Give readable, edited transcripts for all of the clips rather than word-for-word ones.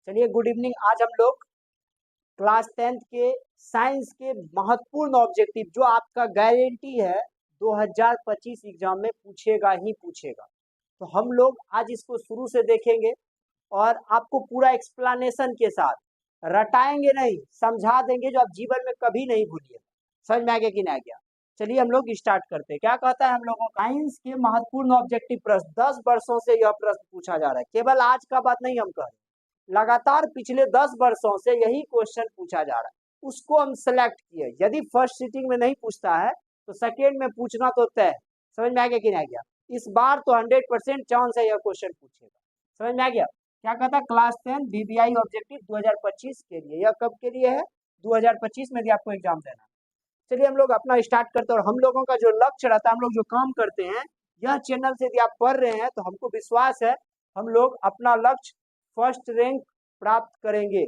चलिए good evening. आज हम लोग क्लास 10th के साइंस के महत्वपूर्ण ऑब्जेक्टिव जो आपका गारंटी है 2025 एग्जाम में पूछेगा ही पूछेगा, तो हम लोग आज इसको शुरू से देखेंगे और आपको पूरा एक्सप्लेनेशन के साथ रटाएंगे नहीं, समझा देंगे जो आप जीवन में कभी नहीं भूलिए। समझ में आ गया कि नहीं आ गया? चलिए हम लोग स्टार्ट करते हैं। क्या कहता है हम लोगों का साइंस के महत्वपूर्ण ऑब्जेक्टिव प्रश्न, 10 वर्षों से यह प्रश्न पूछा जा रहा है। केवल आज का बात नहीं हम कह रहे, लगातार पिछले 10 वर्षों से यही क्वेश्चन पूछा जा रहा है। उसको हम सेलेक्ट किए। यदि फर्स्ट सीटिंग में नहीं पूछता है तो सेकेंड में पूछना तो तय है। समझ में आ गया कि नहीं आ गया? इस बार तो 100% चांस है यह क्वेश्चन पूछेगा। समझ में आ गया? क्या कहता है? क्लास 10 बीबीआई ऑब्जेक्टिव 2025 के लिए। यह कब के लिए है? 2025 में भी आपको एग्जाम देना। चलिए हम लोग अपना स्टार्ट करते हैं। और हम लोगों का जो लक्ष्य रहता है, हम लोग जो काम करते हैं, यह चैनल से यदि आप पढ़ रहे हैं तो हमको विश्वास है हम लोग अपना लक्ष्य फर्स्ट रैंक प्राप्त करेंगे।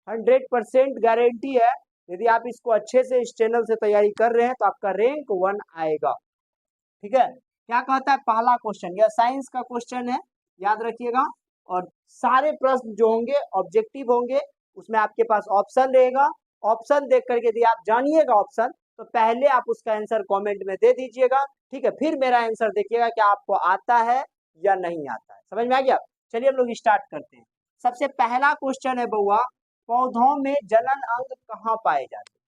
100% गारंटी है। यदि आप इसको अच्छे से इस चैनल से तैयारी कर रहे हैं तो आपका रैंक 1 आएगा। ठीक है? क्या कहता है पहला क्वेश्चन? यह साइंस का क्वेश्चन है, याद रखिएगा। और सारे प्रश्न जो होंगे ऑब्जेक्टिव होंगे, उसमें आपके पास ऑप्शन रहेगा। ऑप्शन देख करके यदि आप जानिएगा ऑप्शन, तो पहले आप उसका आंसर कमेंट में दे दीजिएगा। ठीक है? फिर मेरा आंसर देखिएगा कि आपको आता है या नहीं आता है। समझ में आ गया? चलिए हम लोग स्टार्ट करते हैं। सबसे पहला क्वेश्चन है बउआ, पौधों में जनन अंग कहाँ पाए जाते हैं?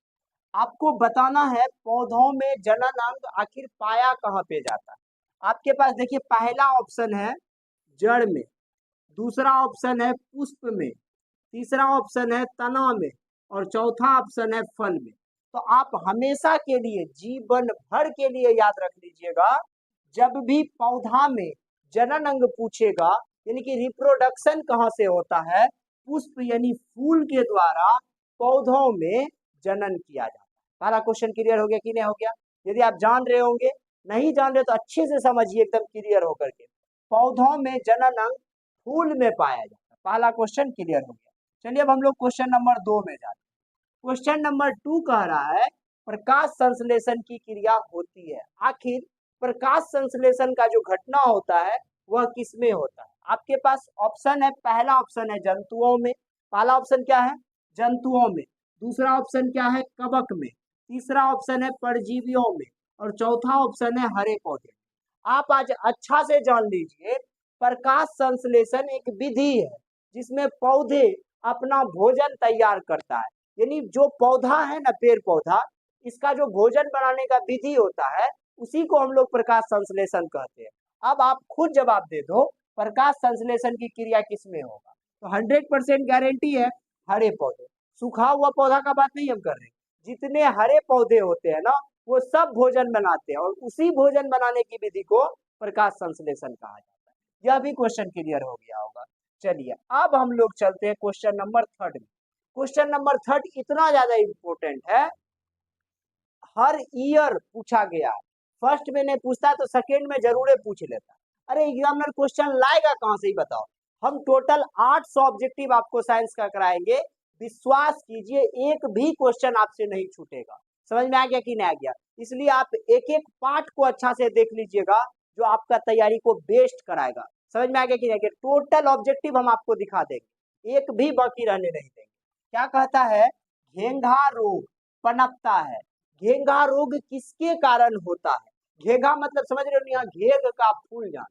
आपको बताना है पौधों में जनन अंग आखिर पाया कहाँ पे जाता है। आपके पास देखिए, पहला ऑप्शन है जड़ में, दूसरा ऑप्शन है पुष्प में, तीसरा ऑप्शन है तना में, और चौथा ऑप्शन है फल में। तो आप हमेशा के लिए, जीवन भर के लिए याद रख लीजिएगा, जब भी पौधा में जनन अंग पूछेगा, यानी कि रिप्रोडक्शन कहाँ से होता है, पुष्प यानी फूल के द्वारा पौधों में जनन किया जाता है। पहला क्वेश्चन क्लियर हो गया कि नहीं हो गया? यदि आप जान रहे होंगे, नहीं जान रहे तो अच्छे से समझिए एकदम क्लियर होकर के। पौधों में जनन अंग फूल में पाया जाता है। पहला क्वेश्चन क्लियर हो गया। चलिए अब हम लोग क्वेश्चन नंबर 2 में जाते हैं। क्वेश्चन नंबर 2 कह रहा है प्रकाश संश्लेषण की क्रिया होती है। आखिर प्रकाश संश्लेषण का जो घटना होता है वह किसमें होता है? आपके पास ऑप्शन है, पहला ऑप्शन है जंतुओं में। पहला ऑप्शन क्या है? जंतुओं में। दूसरा ऑप्शन क्या है? कवक में। तीसरा ऑप्शन है परजीवियों में, और चौथा ऑप्शन है हरे पौधे। आप आज अच्छा से जान लीजिए, प्रकाश संश्लेषण एक विधि है जिसमें पौधे अपना भोजन तैयार करता है। यानी जो पौधा है ना, पेड़ पौधा, इसका जो भोजन बनाने का विधि होता है उसी को हम लोग प्रकाश संश्लेषण कहते हैं। अब आप खुद जवाब दे दो, प्रकाश संश्लेषण की क्रिया किसमें होगा? तो 100% गारंटी है हरे पौधे। सूखा हुआ पौधा का बात नहीं हम कर रहे। जितने हरे पौधे होते हैं ना, वो सब भोजन बनाते हैं, और उसी भोजन बनाने की विधि को प्रकाश संश्लेषण कहा जाता है। यह भी क्वेश्चन क्लियर हो गया होगा। चलिए अब हम लोग चलते हैं क्वेश्चन नंबर 3 में। क्वेश्चन नंबर 3 इतना ज्यादा इंपॉर्टेंट है, हर ईयर पूछा गया है। फर्स्ट में नहीं पूछता तो सेकेंड में जरूर पूछ लेता। अरे एग्जामिनर क्वेश्चन लाएगा कहां से ही बताओ। हम टोटल 800 ऑब्जेक्टिव आपको साइंस का कराएंगे। विश्वास कीजिए, एक भी क्वेश्चन आपसे नहीं छूटेगा। समझ में आ गया कि नहीं आ गया? इसलिए आप एक एक पार्ट को अच्छा से देख लीजिएगा, जो आपका तैयारी को बेस्ट कराएगा। समझ में आ गया कि नहीं आ गया? टोटल ऑब्जेक्टिव हम आपको दिखा देंगे, एक भी बाकी रहने नहीं देंगे। क्या कहता है? घेंघा रोग पनपता है। घेंघा रोग किसके कारण होता है? घेंघा मतलब समझ रहे हो? यहाँ घेंघ का फूल जान,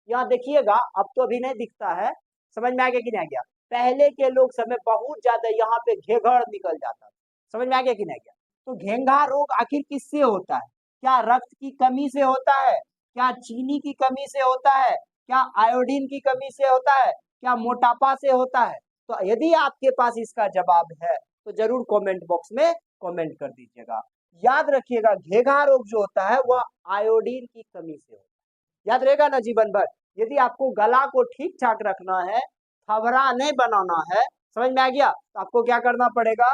यहाँ देखिएगा, अब तो अभी नहीं दिखता है। समझ में आ गया कि नहीं आ गया? पहले के लोग समय बहुत ज्यादा यहाँ पे घेघड़ निकल जाता था। समझ में आ गया कि नहीं आ गया? तो घेंघा रोग आखिर किससे होता है? क्या रक्त की कमी से होता है? क्या चीनी की कमी से होता है? क्या आयोडीन की कमी से होता है? क्या मोटापा से होता है? तो यदि आपके पास इसका जवाब है तो जरूर कमेंट बॉक्स में कमेंट कर दीजिएगा। याद रखिएगा, घेंघा रोग जो होता है वह आयोडीन की कमी से होता है। याद रहेगा ना जीवन भर? यदि आपको गला को ठीक ठाक रखना है, खबरा नहीं बनाना है, समझ में आ गया, तो आपको क्या करना पड़ेगा?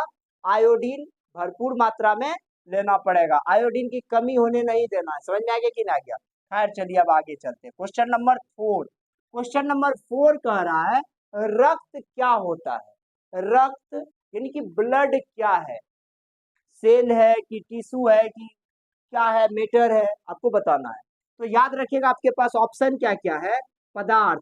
आयोडीन भरपूर मात्रा में लेना पड़ेगा। आयोडीन की कमी होने नहीं देना है। समझ में आ गया कि नहीं आ गया? खैर चलिए अब आगे चलते हैं। Question number 4। क्वेश्चन नंबर 4 कह रहा है रक्त क्या होता है? रक्त यानी कि ब्लड क्या है? सेल है कि टिश्यू है कि क्या है, मैटर है, आपको बताना है। तो याद रखिएगा, आपके पास ऑप्शन क्या क्या है? पदार्थ,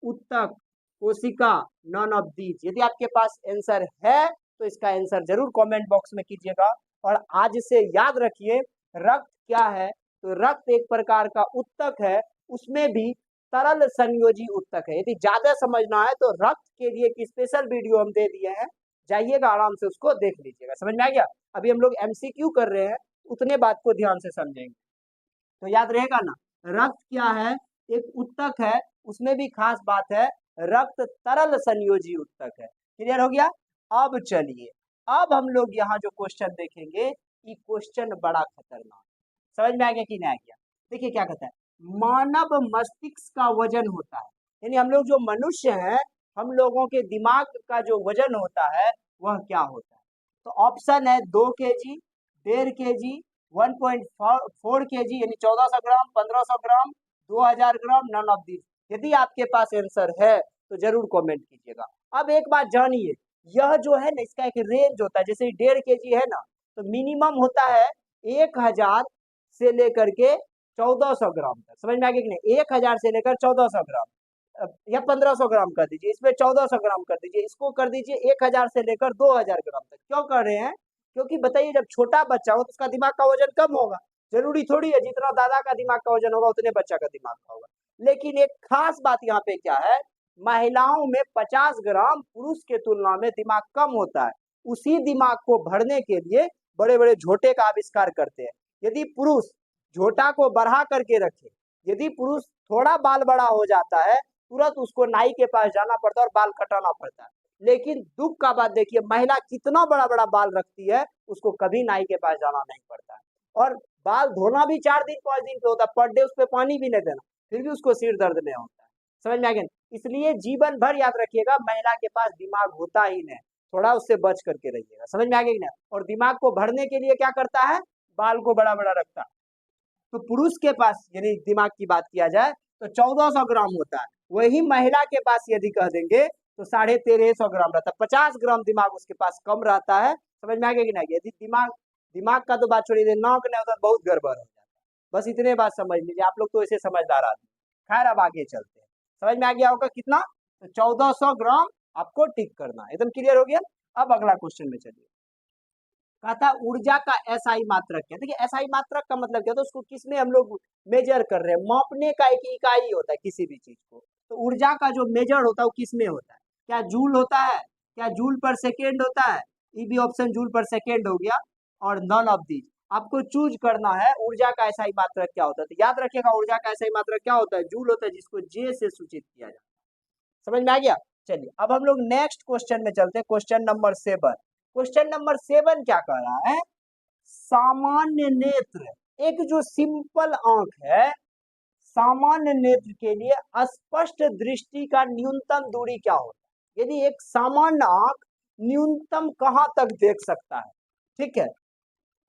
उत्तक, कोशिका, नॉन ऑफ दीज। यदि आपके पास आंसर है तो इसका आंसर जरूर कमेंट बॉक्स में कीजिएगा। और आज से याद रखिए, रक्त क्या है? तो रक्त एक प्रकार का उत्तक है, उसमें भी तरल संयोजी उत्तक है। यदि ज्यादा समझना है तो रक्त के लिए एक स्पेशल वीडियो हम दे दिए हैं, जाइएगा आराम से उसको देख लीजिएगा। समझ में आ गया? अभी हम लोग एमसीक्यू कर रहे हैं, उतने बात को ध्यान से समझेंगे तो याद रहेगा ना। रक्त क्या है? एक उत्तक है, उसमें भी खास बात है, रक्त तरल संयोजी उत्तक है। क्लियर हो गया? अब चलिए, अब हम लोग यहाँ जो क्वेश्चन देखेंगे, ये क्वेश्चन बड़ा खतरनाक। समझ में आ गया कि नहीं आ गया? देखिए क्या कहता है, मानव मस्तिष्क का वजन होता है, यानी हम लोग जो मनुष्य हैं, हम लोगों के दिमाग का जो वजन होता है वह क्या होता है? तो ऑप्शन है 2 kg, 1.5 kg, 1.4 kg यानी 1400 ग्राम, 1500 ग्राम, 2000 ग्राम, नन ऑफ दिस। यदि आपके पास आंसर है तो जरूर कमेंट कीजिएगा। अब एक बात जानिए, यह जो है ना, इसका एक रेंज होता है। जैसे 1.5 kg है ना, तो मिनिमम होता है 1000 से लेकर के 1400 ग्राम तक। समझ में आ गया कि नहीं? 1000 से लेकर 1400 ग्राम या 1500 ग्राम कर दीजिए, इसमें 1400 ग्राम कर दीजिए, इसको कर दीजिए 1000 से लेकर 2000 ग्राम तक। क्यों कर रहे हैं? क्योंकि बताइए, जब छोटा बच्चा हो तो उसका दिमाग का वजन कम होगा। जरूरी थोड़ी है जितना दादा का दिमाग का वजन होगा उतने बच्चा का दिमाग का होगा। लेकिन एक खास बात यहाँ पे क्या है, महिलाओं में 50 ग्राम पुरुष के तुलना में दिमाग कम होता है। उसी दिमाग को भरने के लिए बड़े बड़े झोटे का आविष्कार करते हैं। यदि पुरुष झोटा को बढ़ा करके रखे, यदि पुरुष थोड़ा बाल बड़ा हो जाता है, तुरंत उसको नाई के पास जाना पड़ता है और बाल कटाना पड़ता है। लेकिन दुख का बात देखिए, महिला कितना बड़ा बड़ा बाल रखती है, उसको कभी नाई के पास जाना नहीं पड़ता है। और बाल धोना भी 4 दिन 5 दिन पे होता है, पर डे उस पर पानी भी नहीं देना, फिर भी उसको सिर दर्द नहीं होता है। समझ में आ गया? इसलिए जीवन भर याद रखिएगा, महिला के पास दिमाग होता ही नहीं, थोड़ा उससे बच करके रहिएगा। समझ में आ गया कि नहीं? और दिमाग को भरने के लिए क्या करता है? बाल को बड़ा बड़ा रखता है। तो पुरुष के पास यदि दिमाग की बात किया जाए तो 1400 ग्राम होता है, वही महिला के पास यदि कह देंगे तो 1350 ग्राम रहता है। 50 ग्राम दिमाग उसके पास कम रहता है। समझ में आ गया कि नहीं? यदि दिमाग दिमाग का तो बात छोड़िए, नाक नहीं होता बहुत गड़बड़ हो जाता है। बस इतने बात समझ लीजिए, आप लोग तो ऐसे समझदार आदमी। खैर अब आगे चलते हैं। समझ में आ गया होगा कितना? तो 1400 ग्राम आपको टिक करना है। एकदम क्लियर हो गया? अब अगला क्वेश्चन में चलिए। कहा था ऊर्जा का एसआई मात्रक क्या? देखिए एसआई मात्रक का मतलब क्या होता है, उसको किसमें हम लोग मेजर कर रहे हैं, मापने का एक इकाई होता है किसी भी चीज को। तो ऊर्जा का जो मेजर होता है वो किसमें होता है? क्या जूल होता है? क्या जूल पर सेकेंड होता है? ये भी ऑप्शन जूल पर सेकेंड हो गया, और नन ऑफ दीज। आपको चूज करना है ऊर्जा का एसआई मात्रक क्या होता है। तो याद रखिएगा, ऊर्जा का एसआई मात्रक क्या होता है? जूल होता है, जिसको जे से सूचित किया जाता है। समझ में आ गया? चलिए अब हम लोग नेक्स्ट क्वेश्चन में चलते हैं, क्वेश्चन नंबर 7। क्वेश्चन नंबर 7 क्या कर रहा है? सामान्य नेत्र, एक जो सिंपल आंख है, सामान्य नेत्र के लिए स्पष्ट दृष्टि का न्यूनतम दूरी क्या होता है? यदि एक सामान्य आंख न्यूनतम कहां तक देख सकता है, ठीक है,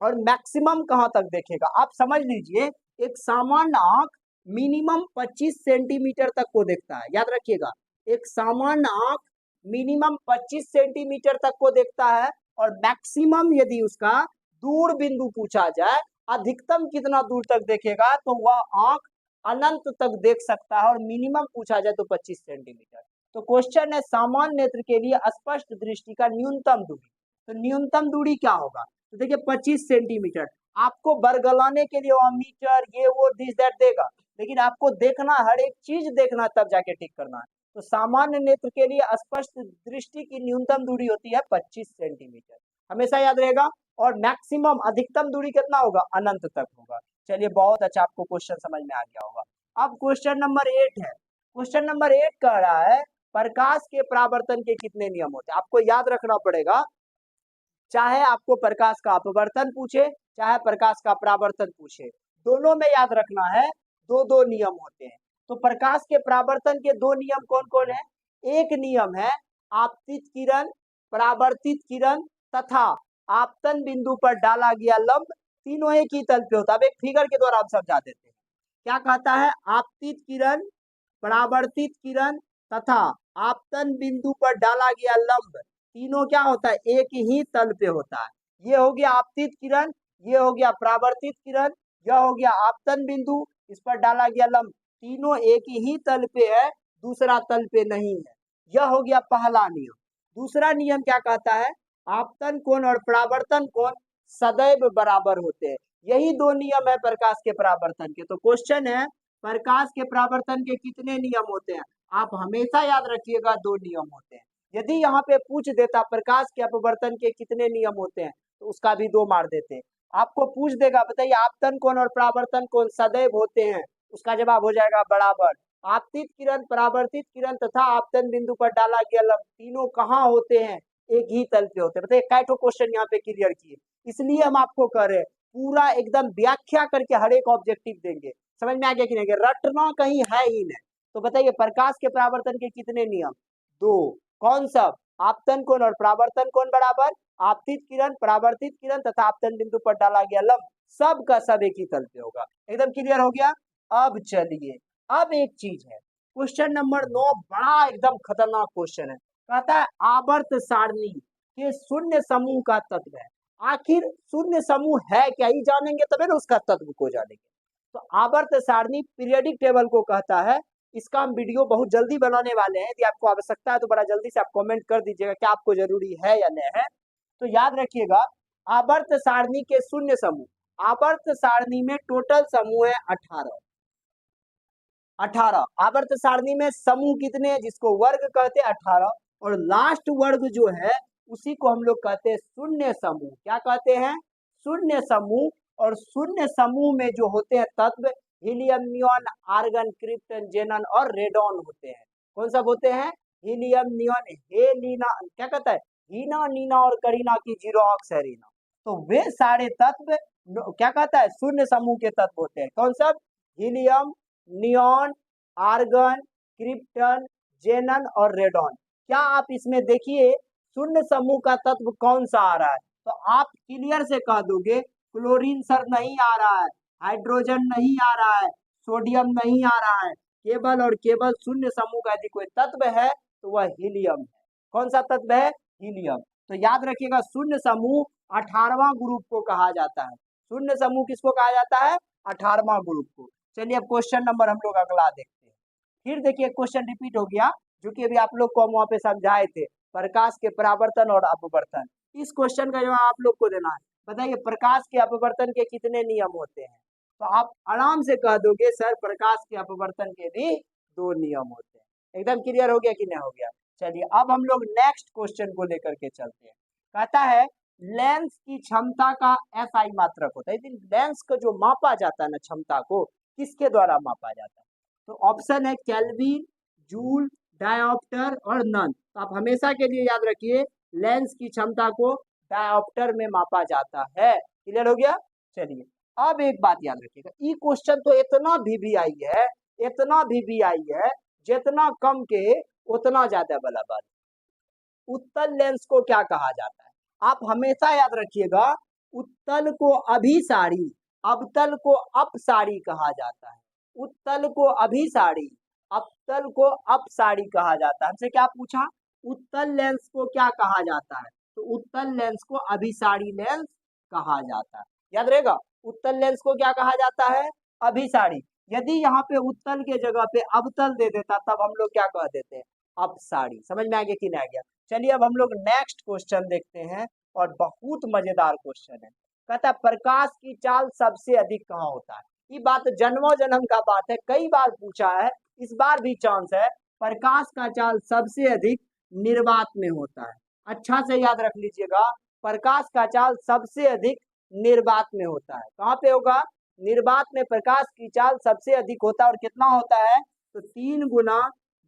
और मैक्सिमम कहां तक देखेगा, आप समझ लीजिए। एक सामान्य आंख मिनिमम 25 सेंटीमीटर तक को देखता है। याद रखिएगा, एक सामान्य आंख मिनिमम 25 सेंटीमीटर तक को देखता है, और मैक्सिमम यदि उसका दूर बिंदु पूछा जाए, अधिकतम कितना दूर तक देखेगा, तो वह आंख अनंत तक देख सकता है, और मिनिमम पूछा जाए तो 25 सेंटीमीटर। तो क्वेश्चन है सामान्य नेत्र के लिए स्पष्ट दृष्टि का न्यूनतम दूरी। तो न्यूनतम दूरी क्या होगा? तो देखिए 25 सेंटीमीटर। आपको बरगलाने के लिए वहां मीटर ये वो दिस दैट देगा, लेकिन आपको देखना, हर एक चीज देखना, तब जाके टिक करना है। तो सामान्य नेत्र के लिए स्पष्ट दृष्टि की न्यूनतम दूरी होती है 25 सेंटीमीटर, हमेशा याद रहेगा। और मैक्सिमम अधिकतम दूरी कितना होगा? अनंत तक होगा। चलिए बहुत अच्छा, आपको क्वेश्चन समझ में आ गया होगा। अब क्वेश्चन नंबर 8 है। क्वेश्चन नंबर 8 कह रहा है प्रकाश के परावर्तन के कितने नियम होते हैं? आपको याद रखना पड़ेगा, चाहे आपको प्रकाश का अपवर्तन पूछे, चाहे प्रकाश का परावर्तन पूछे, दोनों में याद रखना है दो दो नियम होते हैं। तो प्रकाश के परावर्तन के दो नियम कौन कौन है? एक नियम है आपतित किरण, परावर्तित किरण तथा आपतन बिंदु पर डाला गया लंब, तीनों एक ही तल पे होता है। अब एक फिगर के द्वारा आप समझा देते हैं। क्या कहता है? आपतित किरण, परावर्तित किरण तथा आपतन बिंदु पर डाला गया लंब, तीनों क्या होता है? एक ही तल पे होता है। ये हो गया आपतित किरण, ये हो गया परावर्तित किरण, यह हो गया आपतन बिंदु, इस पर डाला गया लंब, तीनों एक ही तल पे है, दूसरा तल पे नहीं है। यह हो गया पहला नियम। दूसरा नियम क्या कहता है, आपतन कोण और परावर्तन कोण सदैव बराबर होते हैं। यही दो नियम है प्रकाश के परावर्तन के। तो क्वेश्चन है प्रकाश के परावर्तन के कितने नियम होते हैं, आप हमेशा याद रखिएगा 2 नियम होते हैं। यदि यहाँ पे पूछ देता प्रकाश के अपवर्तन के कितने नियम होते हैं तो उसका भी 2 मार देते। आपको पूछ देगा बताइए आपतन कोण और परावर्तन कोण सदैव होते हैं, उसका जवाब हो जाएगा बराबर। आपतित किरण, परावर्तित किरण तथा आपतन बिंदु पर डाला गया लंब तीनों कहाँ होते हैं, एक ही तल पे होते हैं। बताइए कैटो क्वेश्चन यहाँ पे क्लियर किए। इसलिए हम आपको कह रहे हैं पूरा एकदम व्याख्या करके हर एक ऑब्जेक्टिव देंगे। समझ में आ गया कि नहीं, रटना कहीं है ही नहीं। तो बताइए प्रकाश के परावर्तन के कितने नियम, 2। कौन सब, आपतन कोण और परावर्तन कोण बराबर, आपतित किरण, परावर्तित किरण तथा आपतन बिंदु पर डाला गया लंब सब का सब एक ही तल पे होगा। एकदम क्लियर हो गया। अब चलिए, अब एक चीज है, क्वेश्चन नंबर 9 बड़ा एकदम खतरनाक क्वेश्चन है। कहता है आवर्त सारणी के शून्य समूह का तत्व है। आखिर शून्य समूह है क्या, ही जानेंगे तभी ना उसका तत्व को जानेंगे। तो आवर्त सारणी पीरियोडिक टेबल को कहता है। इसका हम वीडियो बहुत जल्दी बनाने वाले हैं। यदि आपको आवश्यकता है तो बड़ा जल्दी से आप कमेंट कर दीजिएगा क्या आपको जरूरी है या नहीं है। तो याद रखिएगा आवर्त सारणी के शून्य समूह, आवर्त सारणी में टोटल समूह है 18 आवर्त सारणी में समूह कितने हैं, जिसको वर्ग कहते हैं 18, और लास्ट वर्ग जो है उसी को हम लोग कहते हैं शून्य समूह। क्या कहते हैं, शून्य समूह। और शून्य समूह में जो होते हैं तत्व हीलियम, नियॉन, आर्गन, क्रिप्टन, जेनन और रेडॉन होते हैं। कौन सब होते हैं, हीलियम, नियॉन, हेलिना, क्या कहता है, हीना, नीना और करीना की जीरो ऑक्सरीना। तो वे सारे तत्व क्या कहता है शून्य समूह के तत्व होते हैं। कौन सब, हीलियम, नियॉन, आर्गन, क्रिप्टन, जेनन और रेडॉन। क्या आप इसमें देखिए शून्य समूह का तत्व कौन सा आ रहा है, तो आप क्लियर से कह दोगे क्लोरीन सर नहीं आ रहा है, हाइड्रोजन नहीं आ रहा है, सोडियम नहीं आ रहा है। केवल और केवल शून्य समूह का यदि कोई तत्व है तो वह हीलियम है। कौन सा तत्व है, हीलियम। तो याद रखिएगा शून्य समूह 18वां ग्रुप को कहा जाता है। शून्य समूह किसको कहा जाता है, 18वां ग्रुप को। चलिए अब क्वेश्चन नंबर हम लोग अगला देखते हैं। फिर देखिए क्वेश्चन रिपीट हो गया जो कि अभी आप लोग को हम वहां पे समझाए थे, प्रकाश के परावर्तन और अपवर्तन। इस क्वेश्चन का जवाब आप लोग को देना है। बताइए प्रकाश के अपवर्तन के कितने नियम होते हैं, तो आप आराम से कह दोगे सर प्रकाश के अपवर्तन के भी 2 नियम होते हैं। एकदम क्लियर हो गया कि नहीं हो गया। चलिए अब हम लोग नेक्स्ट क्वेश्चन को लेकर के चलते हैं। कहता है लेंस की क्षमता का SI मात्रक होता है। लेंस को जो मापा जाता है ना क्षमता को, किसके द्वारा मापा जाता है, तो ऑप्शन है केल्विन, जूल, डायोप्टर और नन। तो आप हमेशा के लिए याद रखिए लेंस की क्षमता को डायोप्टर में मापा जाता है। क्लियर हो गया। चलिए अब एक बात याद रखिएगा, ये क्वेश्चन तो इतना VVI है, इतना VVI है, जितना कम के उतना ज्यादा वाला बात। उत्तल लेंस को क्या कहा जाता है, आप हमेशा याद रखिएगा उत्तल को अभिसारी, अवतल को अपसारी कहा जाता है। उत्तल को अभिसारी, अवतल को अपसारी कहा जाता है। हमसे क्या पूछा, उत्तल लेंस को क्या कहा जाता है, तो उत्तल लेंस को अभिसारी लेंस कहा जाता है। याद रहेगा उत्तल लेंस को क्या कहा जाता है, अभिसारी। यदि यहाँ पे उत्तल के जगह पे अवतल दे देता तब हम लोग क्या कह देते हैं, अपसारी। समझ में आ गया कि नहीं आ गया। चलिए अब हम लोग नेक्स्ट क्वेश्चन देखते हैं और बहुत मजेदार क्वेश्चन है। कहता है प्रकाश की चाल सबसे अधिक कहाँ होता है। ये बात जन्मों जन्म का बात है, कई बार पूछा है, इस बार भी चांस है। प्रकाश का चाल सबसे अधिक निर्वात में होता है। अच्छा से याद रख लीजिएगा प्रकाश का चाल सबसे अधिक निर्वात में होता है। कहाँ पे होगा, निर्वात में प्रकाश की चाल सबसे अधिक होता है। और कितना होता है, तो 3 गुना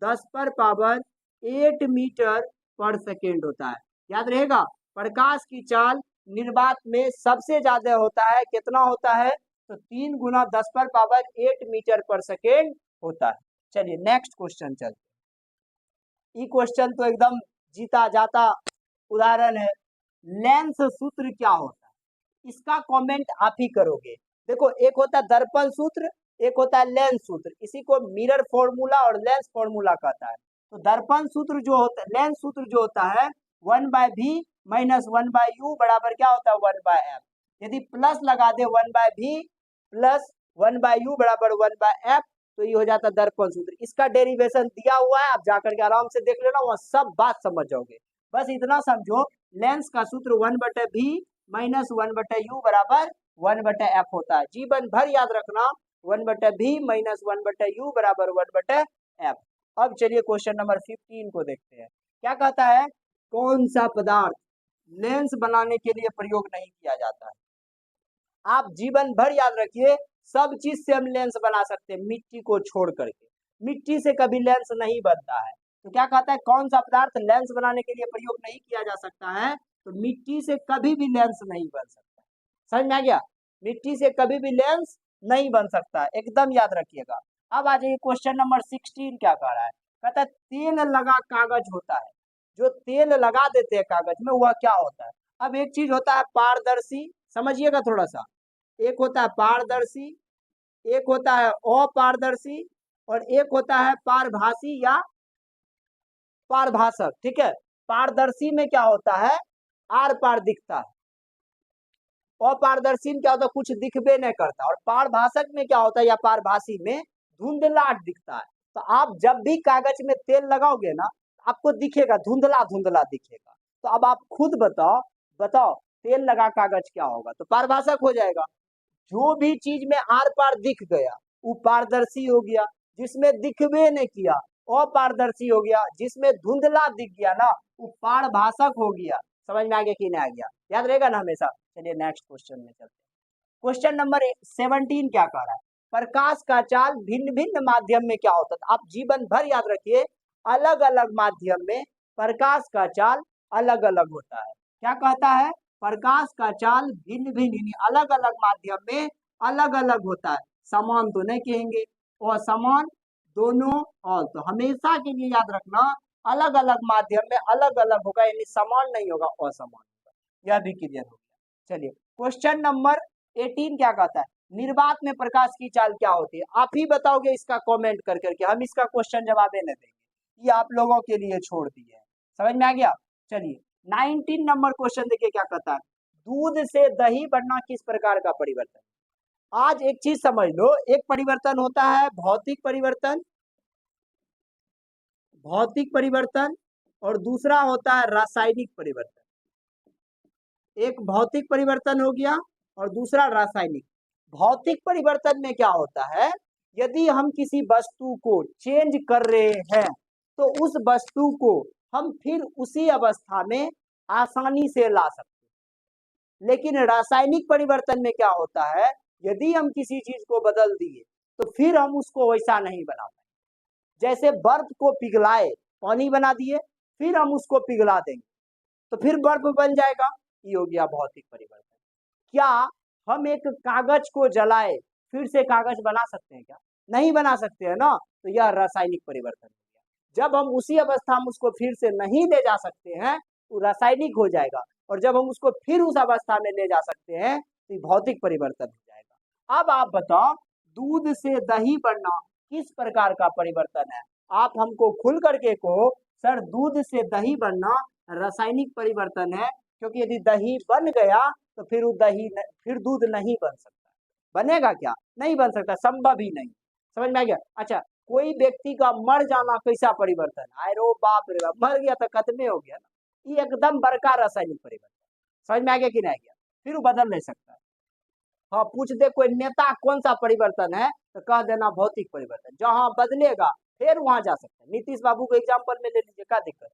10⁻8 मीटर पर सेकेंड होता है। याद रहेगा प्रकाश की चाल निर्वात में सबसे ज्यादा होता है, कितना होता है, तो 3 गुना 10⁻8 मीटर पर सेकेंड होता है। चलिए नेक्स्ट क्वेश्चन चलते हैं। ये क्वेश्चन तो एकदम जीता जाता उदाहरण है। लेंस सूत्र क्या होता है, इसका कमेंट आप ही करोगे। देखो एक होता है दर्पण सूत्र, एक होता है लेंस सूत्र। इसी को मिरर फॉर्मूला और लेंस फॉर्मूला कहता है। तो दर्पण सूत्र जो होता है, लेंस सूत्र जो होता है 1/v माइनस 1/u बराबर क्या होता है 1/f। यदि प्लस लगा दे 1/v प्लस 1/u बराबर 1/f, तो ये हो जाता दर्पण सूत्र। इसका डेरिवेशन दिया हुआ है, आप जाकर के आराम से देख लेना, वह सब बात समझ जाओगे। बस इतना समझो, लेंस का सूत्र 1/v माइनस 1/u बराबर 1/f होता है। जीवन भर याद रखना, 1/v माइनस 1/u बराबर 1/f। अब चलिए क्वेश्चन नंबर 15 को देखते हैं। क्या कहता है, कौन सा पदार्थ लेंस बनाने के लिए प्रयोग नहीं किया जाता है? आप जीवन भर याद रखिए, सब चीज से हम लेंस बना सकते हैं, मिट्टी को छोड़ करके। मिट्टी से कभी लेंस नहीं बनता है। तो क्या कहता है, कौन सा पदार्थ लेंस बनाने के लिए प्रयोग नहीं किया जा सकता है? तो मिट्टी से कभी भी लेंस नहीं बन सकता। समझ में आ गया? मिट्टी से कभी भी लेंस नहीं बन सकता, एकदम याद रखिएगा। अब आ जाइए क्वेश्चन नंबर 16 क्या कह रहा है। कहता है तेल लगा कागज होता है, जो तेल लगा देते हैं कागज में वह क्या होता है? अब एक चीज होता है पारदर्शी, समझिएगा थोड़ा सा। एक होता है पारदर्शी, एक होता है अपारदर्शी, और एक होता है पारभासी या पारभाषक। ठीक है, पारदर्शी में क्या होता है, आर पार दिखता है। अपारदर्शी में क्या होता है, कुछ दिखबे नहीं करता। और पारभाषक में क्या होता है, या पारभासी में धुंधलाट दिखता है। तो आप जब भी कागज में तेल लगाओगे ना, आपको दिखेगा, धुंधला धुंधला दिखेगा। तो अब आप खुद बताओ, बताओ तेल लगा कागज क्या होगा? तो पारभाषक हो जाएगा। जो भी चीज में आर पार दिख गया वो पारदर्शी हो गया, जिसमें दिखबे नहीं किया अपारदर्शी हो गया, जिसमें धुंधला दिख गया ना वो पारभाषक हो गया। समझ में आ गया कि नहीं आ गया? याद रहेगा ना हमेशा। चलिए नेक्स्ट क्वेश्चन में चलते हैं। क्वेश्चन नंबर 17 क्या कह रहा है, प्रकाश का चाल भिन्न भिन्न माध्यम में क्या होता है? आप जीवन भर याद रखिए, अलग अलग माध्यम में प्रकाश का चाल अलग अलग होता है। क्या कहता है, प्रकाश का चाल भिन्न भिन्न अलग अलग माध्यम में अलग अलग होता है। समान तो नहीं कहेंगे, और समान दोनों, और तो हमेशा के लिए याद रखना अलग अलग माध्यम में अलग अलग होगा, यानी समान नहीं होगा, असमान होगा। यह भी क्लियर हो गया। चलिए क्वेश्चन नंबर 18 क्या कहता है, निर्वात में प्रकाश की चाल क्या होती है? आप ही बताओगे इसका कमेंट कर करके, हम इसका क्वेश्चन जवाब नहीं देंगे, ये आप लोगों के लिए छोड़ दिए है। समझ में आ गया? चलिए 19 नंबर क्वेश्चन देखिए क्या कहता है, दूध से दही बनना किस प्रकार का परिवर्तन? आज एक चीज समझ लो, एक परिवर्तन होता है भौतिक परिवर्तन, भौतिक परिवर्तन, और दूसरा होता है रासायनिक परिवर्तन। एक भौतिक परिवर्तन हो गया और दूसरा रासायनिक। भौतिक परिवर्तन में क्या होता है, यदि हम किसी वस्तु को चेंज कर रहे हैं तो उस वस्तु को हम फिर उसी अवस्था में आसानी से ला सकते हैं। लेकिन रासायनिक परिवर्तन में क्या होता है, यदि हम किसी चीज को बदल दिए तो फिर हम उसको वैसा नहीं बना पाए। जैसे बर्फ को पिघलाए पानी बना दिए, फिर हम उसको पिघला देंगे तो फिर बर्फ बन जाएगा। ये हो गया भौतिक परिवर्तन। क्या हम एक कागज को जलाए फिर से कागज बना सकते हैं? क्या नहीं बना सकते हैं ना। तो यह रासायनिक परिवर्तन हो गया। जब हम उसी अवस्था में उसको फिर से नहीं ले जा सकते हैं तो रासायनिक हो जाएगा, और जब हम उसको फिर उस अवस्था में ले जा सकते हैं तो भौतिक परिवर्तन हो जाएगा। अब आप बताओ, दूध से दही बनना किस प्रकार का परिवर्तन है? आप हमको खुल करके कहो, सर दूध से दही बनना रासायनिक परिवर्तन है, क्योंकि यदि दही बन गया तो फिर वो दही फिर दूध नहीं बन सकता। बनेगा क्या? नहीं बन सकता, संभव ही नहीं। समझ में आ गया? अच्छा, कोई व्यक्ति का मर जाना कैसा परिवर्तन? अरे बाप रे बाप, मर गया तो खत्म हो गया ना। ये एकदम बड़का रासायनिक परिवर्तन। समझ में आ गया कि नहीं गया? फिर वो बदल नहीं सकता। हाँ, पूछ दे कोई नेता कौन सा परिवर्तन है तो कह देना भौतिक परिवर्तन। जहां बदलेगा फिर वहां जा सकते हैं। नीतीश बाबू को एग्जाम्पल में ले लीजिए, क्या दिक्कत?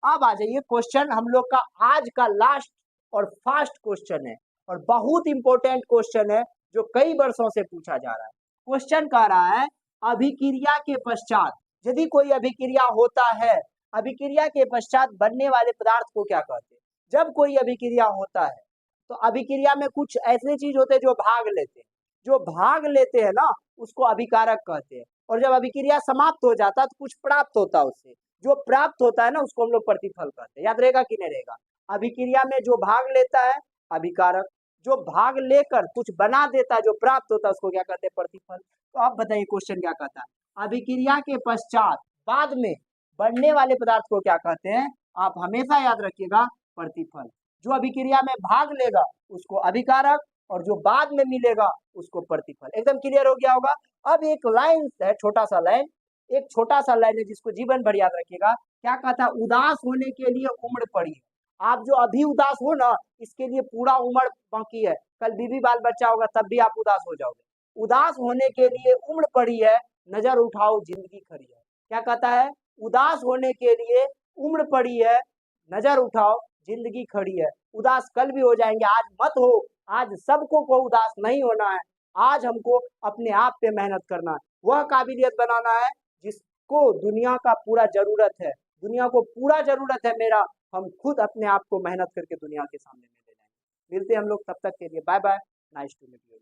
अब आ जाइए क्वेश्चन हम लोग का आज का लास्ट और फास्ट क्वेश्चन है, और बहुत इंपॉर्टेंट क्वेश्चन है जो कई वर्षों से पूछा जा रहा है। क्वेश्चन कह रहा है, अभिक्रिया के पश्चात, यदि कोई अभिक्रिया होता है, अभिक्रिया के पश्चात बनने वाले पदार्थ को क्या कहते हैं? जब कोई अभिक्रिया होता है तो अभिक्रिया में कुछ ऐसे चीज होते हैं जो भाग लेते हैं, जो भाग लेते हैं ना उसको अभिकारक कहते हैं। और जब अभिक्रिया समाप्त हो जाता है तो कुछ प्राप्त होता है उससे, जो प्राप्त होता है ना उसको हम लोग प्रतिफल कहते हैं। याद रहेगा कि नहीं रहेगा? अभिक्रिया में जो भाग लेता है अभिकारक, जो भाग लेकर कुछ बना देता है, जो प्राप्त होता है उसको क्या कहते हैं? प्रतिफल। तो आप बताइए क्वेश्चन क्या कहता है, अभिक्रिया के पश्चात बाद में बनने वाले पदार्थ को क्या कहते हैं? आप हमेशा याद रखिएगा, प्रतिफल। जो अभिक्रिया में भाग लेगा उसको अभिकारक, और जो बाद में मिलेगा उसको प्रतिफल। एकदम क्लियर हो गया होगा। अब एक लाइन है, छोटा सा लाइन, एक छोटा सा लाइन है जिसको जीवन भर याद रखिएगा। क्या कहता है? उदास होने के लिए उम्र पड़ी है। आप जो अभी उदास हो ना, इसके लिए पूरा उम्र बाकी है। कल बीवी बाल बच्चा होगा तब भी आप उदास हो जाओगे। उदास होने के लिए उम्र पड़ी है, नजर उठाओ जिंदगी खड़ी है। क्या कहता है? उदास होने के लिए उम्र पड़ी है, नजर उठाओ जिंदगी खड़ी है। उदास कल भी हो जाएंगे, आज मत हो। आज सबको को उदास नहीं होना है। आज हमको अपने आप पे मेहनत करना है, वह काबिलियत बनाना है जिसको दुनिया का पूरा जरूरत है। दुनिया को पूरा जरूरत है मेरा, हम खुद अपने आप को मेहनत करके दुनिया के सामने में ले जाएंगे। मिलते हैं हम लोग, तब तक के लिए bye bye, nice to meet you.